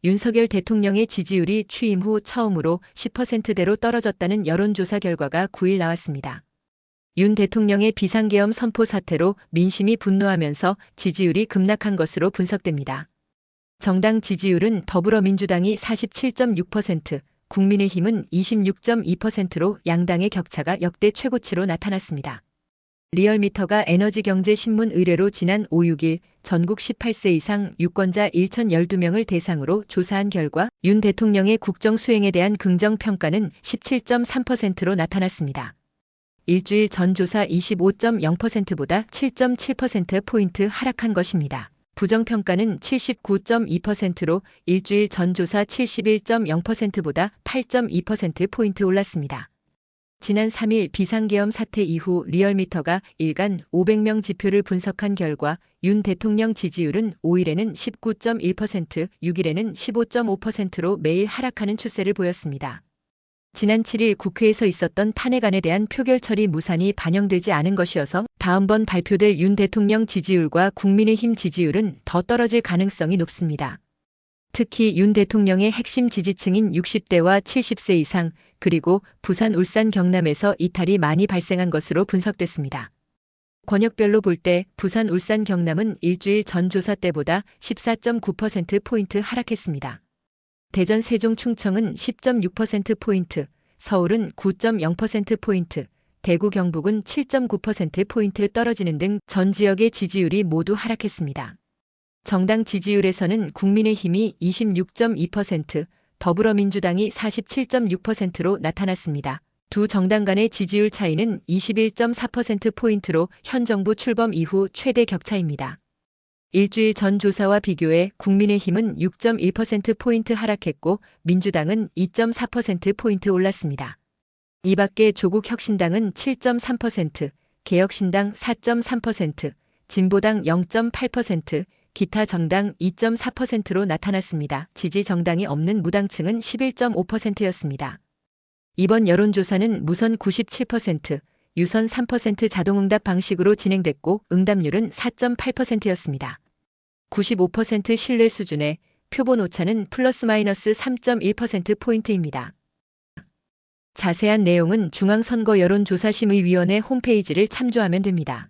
윤석열 대통령의 지지율이 취임 후 처음으로 10%대로 떨어졌다는 여론조사 결과가 9일 나왔습니다. 윤 대통령의 비상계엄 선포 사태로 민심이 분노하면서 지지율이 급락한 것으로 분석됩니다. 정당 지지율은 더불어민주당이 47.6%, 국민의힘은 26.2%로 양당의 격차가 역대 최고치로 나타났습니다. 리얼미터가 에너지경제신문 의뢰로 지난 5, 6일 전국 18세 이상 유권자 1,012명을 대상으로 조사한 결과 윤 대통령의 국정 수행에 대한 긍정평가는 17.3%로 나타났습니다. 일주일 전 조사 25.0%보다 7.7%포인트 하락한 것입니다. 부정평가는 79.2%로 일주일 전 조사 71.0%보다 8.2%포인트 올랐습니다. 지난 3일 비상계엄 사태 이후 리얼미터가 일간 500명 지표를 분석한 결과 윤 대통령 지지율은 5일에는 19.1%, 6일에는 15.5%로 매일 하락하는 추세를 보였습니다. 지난 7일 국회에서 있었던 탄핵안에 대한 표결 처리 무산이 반영되지 않은 것이어서 다음번 발표될 윤 대통령 지지율과 국민의힘 지지율은 더 떨어질 가능성이 높습니다. 특히 윤 대통령의 핵심 지지층인 60대와 70세 이상, 그리고 부산, 울산, 경남에서 이탈이 많이 발생한 것으로 분석됐습니다. 권역별로 볼 때 부산, 울산, 경남은 일주일 전 조사 때보다 14.9%포인트 하락했습니다. 대전, 세종, 충청은 10.6%포인트, 서울은 9.0%포인트, 대구, 경북은 7.9%포인트 떨어지는 등 전 지역의 지지율이 모두 하락했습니다. 정당 지지율에서는 국민의힘이 26.2%, 더불어민주당이 47.6%로 나타났습니다. 두 정당 간의 지지율 차이는 21.4%포인트로 현 정부 출범 이후 최대 격차입니다. 일주일 전 조사와 비교해 국민의힘은 6.1%포인트 하락했고 민주당은 2.4%포인트 올랐습니다. 이 밖에 조국혁신당은 7.3%, 개혁신당 4.3%, 진보당 0.8%, 기타 정당 2.4%로 나타났습니다. 지지 정당이 없는 무당층은 11.5%였습니다. 이번 여론조사는 무선 97%, 유선 3% 자동응답 방식으로 진행됐고 응답률은 4.8%였습니다. 95% 신뢰 수준에 표본 오차는 플러스 마이너스 3.1%포인트입니다. 자세한 내용은 중앙선거여론조사심의위원회 홈페이지를 참조하면 됩니다.